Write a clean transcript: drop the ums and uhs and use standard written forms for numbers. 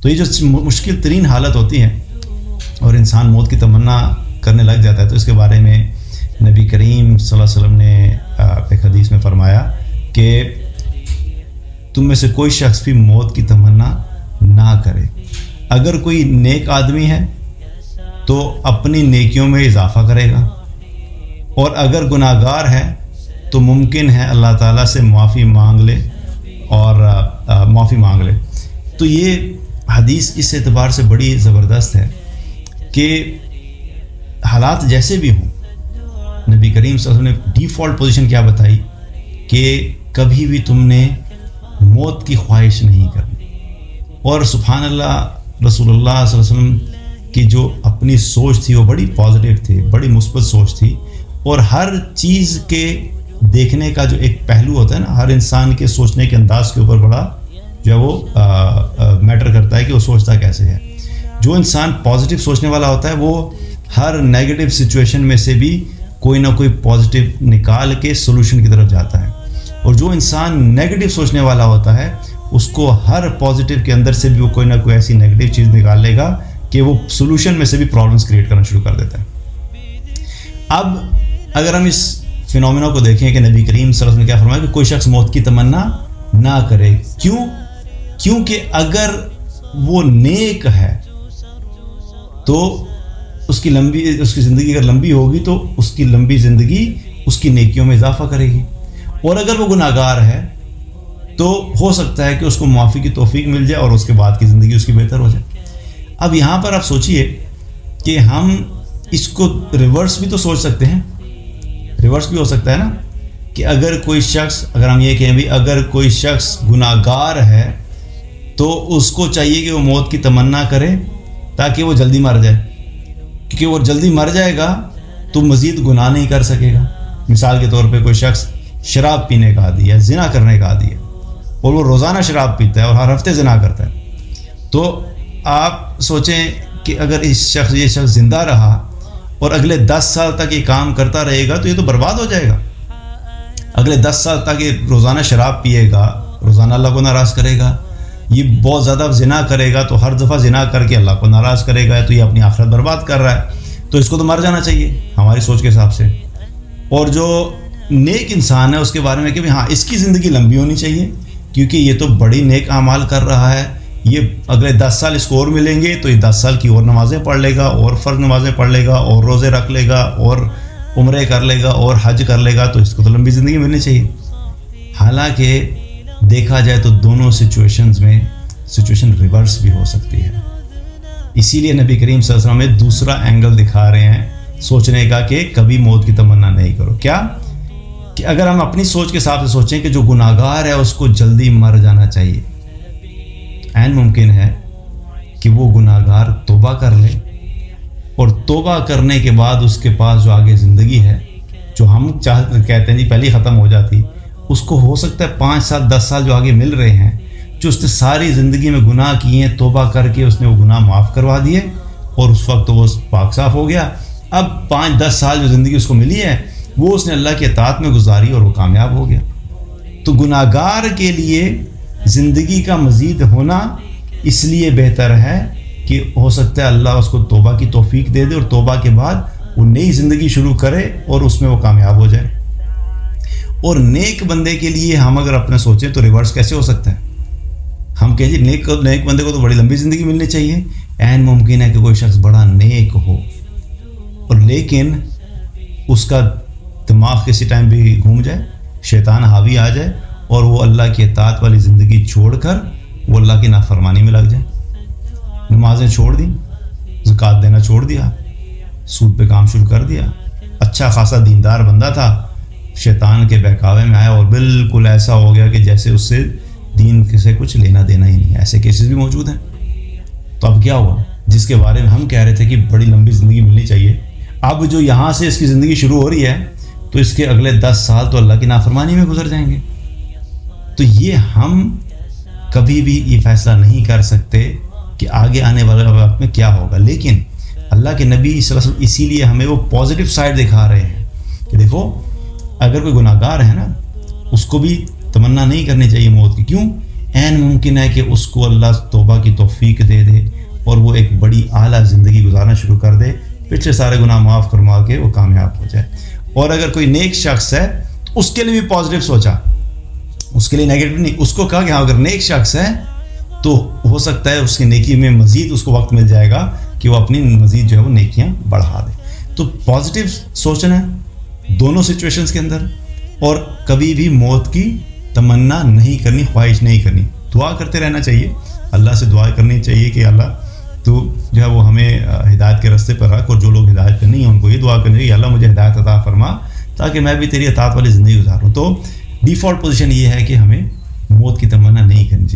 تو یہ جو مشکل ترین حالت ہوتی ہے اور انسان موت کی تمنا کرنے لگ جاتا ہے، تو اس کے بارے میں نبی کریم صلی اللہ علیہ وسلم نے ایک حدیث میں فرمایا کہ تم میں سے کوئی شخص بھی موت کی تمنا نہ کرے۔ اگر کوئی نیک آدمی ہے تو اپنی نیکیوں میں اضافہ کرے گا، اور اگر گناہ گار ہے تو ممکن ہے اللہ تعالیٰ سے معافی مانگ لے تو یہ حدیث اس اعتبار سے بڑی زبردست ہے کہ حالات جیسے بھی ہوں، نبی کریم صلی اللہ علیہ وسلم نے ڈیفالٹ پوزیشن کیا بتائی کہ کبھی بھی تم نے موت کی خواہش نہیں کرنی۔ اور سبحان اللہ، رسول اللہ صلی اللہ علیہ وسلم کی جو اپنی سوچ تھی وہ بڑی پازیٹیو تھی، بڑی مثبت سوچ تھی، اور ہر چیز کے دیکھنے کا جو ایک پہلو ہوتا ہے نا، ہر انسان کے سوچنے کے انداز کے اوپر بڑا جو ہے وہ میٹر کرتا ہے کہ وہ سوچتا کیسے ہے۔ جو انسان پازیٹیو سوچنے والا ہوتا ہے وہ ہر نیگیٹو سچویشن میں سے بھی کوئی نہ کوئی پازیٹیو نکال کے سولوشن کی طرف جاتا ہے، اور جو انسان نیگیٹو سوچنے والا ہوتا ہے اس کو ہر پازیٹیو کے اندر سے بھی وہ کوئی نہ کوئی ایسی نیگیٹو چیز نکال لے گا کہ وہ سولوشن میں سے بھی پرابلمس کریٹ کرنا شروع کر دیتا ہے۔ اب اگر ہم اس فینومینا کو دیکھیں کہ نبی کریم صلی اللہ علیہ وسلم نے کیا فرمایا کہ کوئی شخص موت کی تمنا نہ کرے، کیونکہ اگر وہ نیک ہے تو اس کی زندگی اگر لمبی ہوگی تو اس کی لمبی زندگی اس کی نیکیوں میں اضافہ کرے گی، اور اگر وہ گناہ گار ہے تو ہو سکتا ہے کہ اس کو معافی کی توفیق مل جائے اور اس کے بعد کی زندگی اس کی بہتر ہو جائے۔ اب یہاں پر آپ سوچئے کہ ہم اس کو ریورس بھی تو سوچ سکتے ہیں، ریورس بھی ہو سکتا ہے نا کہ اگر کوئی شخص، اگر ہم یہ کہیں بھی اگر کوئی شخص گناہ گار ہے تو اس کو چاہیے کہ وہ موت کی تمنا کرے تاکہ وہ جلدی مر جائے، کیونکہ وہ جلدی مر جائے گا تو مزید گناہ نہیں کر سکے گا۔ مثال کے طور پہ کوئی شخص شراب پینے کا عادی ہے، زنا کرنے کا عادی ہے، اور وہ روزانہ شراب پیتا ہے اور ہر ہفتے زنا کرتا ہے، تو آپ سوچیں کہ اگر یہ شخص زندہ رہا اور اگلے 10 سال تک یہ کام کرتا رہے گا تو یہ تو برباد ہو جائے گا۔ اگلے 10 سال تک یہ روزانہ شراب پیے گا، روزانہ اللہ کو ناراض کرے گا، یہ بہت زیادہ زنا کرے گا تو ہر دفعہ زنا کر کے اللہ کو ناراض کرے گا، تو یہ اپنی آخرت برباد کر رہا ہے، تو اس کو تو مر جانا چاہیے ہماری سوچ کے حساب سے۔ اور جو نیک انسان ہے اس کے بارے میں کہ ہاں اس کی زندگی لمبی ہونی چاہیے، کیونکہ یہ تو بڑی نیک اعمال کر رہا ہے، یہ اگلے 10 سال اس کو اور ملیں گے تو یہ 10 سال کی اور نمازیں پڑھ لے گا، اور فرض نمازیں پڑھ لے گا، اور روزے رکھ لے گا، اور عمرے کر لے گا، اور حج کر لے گا، تو اس کو تو لمبی زندگی ملنی چاہیے۔ حالانکہ دیکھا جائے تو دونوں سچویشن ریورس بھی ہو سکتی ہے۔ اسی لیے نبی کریم صلی اللہ علیہ وسلم میں دوسرا اینگل دکھا رہے ہیں سوچنے کا کہ کبھی موت کی تمنا نہیں کرو۔ کیا کہ اگر ہم اپنی سوچ کے حساب سے سوچیں کہ جو گناہ گار ہے اس کو جلدی مر جانا چاہیے، عین ممکن ہے کہ وہ گناہ گار توبہ کر لے، اور توبہ کرنے کے بعد اس کے پاس جو آگے زندگی ہے جو ہم کہتے ہیں جی پہلے ختم ہو جاتی، اس کو ہو سکتا ہے 5 سال 10 سال جو آگے مل رہے ہیں، جو اس نے ساری زندگی میں گناہ کیے ہیں، توبہ کر کے اس نے وہ گناہ معاف کروا دیے اور اس وقت وہ پاک صاف ہو گیا۔ اب 5-10 سال جو زندگی اس کو ملی ہے وہ اس نے اللہ کے اطاعت میں گزاری اور وہ کامیاب ہو گیا۔ تو گناہ گار کے لیے زندگی کا مزید ہونا اس لیے بہتر ہے کہ ہو سکتا ہے اللہ اس کو توبہ کی توفیق دے دے اور توبہ کے بعد وہ نئی زندگی شروع کرے اور اس میں وہ کامیاب ہو جائے۔ اور نیک بندے کے لیے ہم اگر اپنے سوچیں تو ریورس کیسے ہو سکتا ہے؟ ہم کہیں جی نیک بندے کو تو بڑی لمبی زندگی ملنی چاہیے۔ عین ممکن ہے کہ کوئی شخص بڑا نیک ہو اور لیکن اس کا دماغ کسی ٹائم بھی گھوم جائے، شیطان حاوی آ جائے اور وہ اللہ کی اطاعت والی زندگی چھوڑ کر وہ اللہ کی نافرمانی میں لگ جائے، نمازیں چھوڑ دیں، زکوٰۃ دینا چھوڑ دیا، سود پہ کام شروع کر دیا، اچھا خاصا دیندار بندہ تھا، شیطان کے بہکاوے میں آیا اور بالکل ایسا ہو گیا کہ جیسے اس سے دین سے کچھ لینا دینا ہی نہیں ہے۔ ایسے کیسز بھی موجود ہیں۔ تو اب کیا ہوا جس کے بارے میں ہم کہہ رہے تھے کہ بڑی لمبی زندگی ملنی چاہیے، اب جو یہاں سے اس کی زندگی شروع ہو رہی ہے تو اس کے اگلے 10 سال تو اللہ کی نافرمانی میں گزر جائیں گے۔ تو یہ ہم کبھی بھی یہ فیصلہ نہیں کر سکتے کہ آگے آنے والے وقت میں کیا ہوگا، لیکن اللہ کے نبی صلی اللہ علیہ وسلم اسی لیے ہمیں وہ پازیٹیو سائڈ دکھا رہے ہیں کہ دیکھو اگر کوئی گناہ گار ہے نا اس کو بھی تمنا نہیں کرنی چاہیے موت کی۔ کیوں؟ عین ممکن ہے کہ اس کو اللہ توبہ کی توفیق دے دے اور وہ ایک بڑی اعلیٰ زندگی گزارنا شروع کر دے، پچھلے سارے گناہ معاف فرما کے وہ کامیاب ہو جائے۔ اور اگر کوئی نیک شخص ہے، اس کے لیے بھی پازیٹیو سوچا، اس کے لیے نیگیٹو نہیں، اس کو کہا کہ ہاں اگر نیک شخص ہے تو ہو سکتا ہے اس کی نیکی میں مزید اس کو وقت مل جائے گا کہ وہ اپنی مزید جو ہے وہ نیکیاں بڑھا دے۔ تو پازیٹیو سوچنا ہے دونوں سچویشنز کے اندر، اور کبھی بھی موت کی تمنا نہیں کرنی، خواہش نہیں کرنی، دعا کرتے رہنا چاہیے، اللہ سے دعا کرنی چاہیے کہ اللہ تو جو ہے وہ ہمیں ہدایت کے راستے پر رکھ، اور جو لوگ ہدایت پہ نہیں ہیں ان کو یہ دعا کرنی چاہیے کہ اللہ مجھے ہدایت عطا فرما تاکہ میں بھی تیری اطاعت والی زندگی گزاروں۔ تو ڈیفالٹ پوزیشن یہ ہے کہ ہمیں موت کی تمنا نہیں کرنی چاہیے۔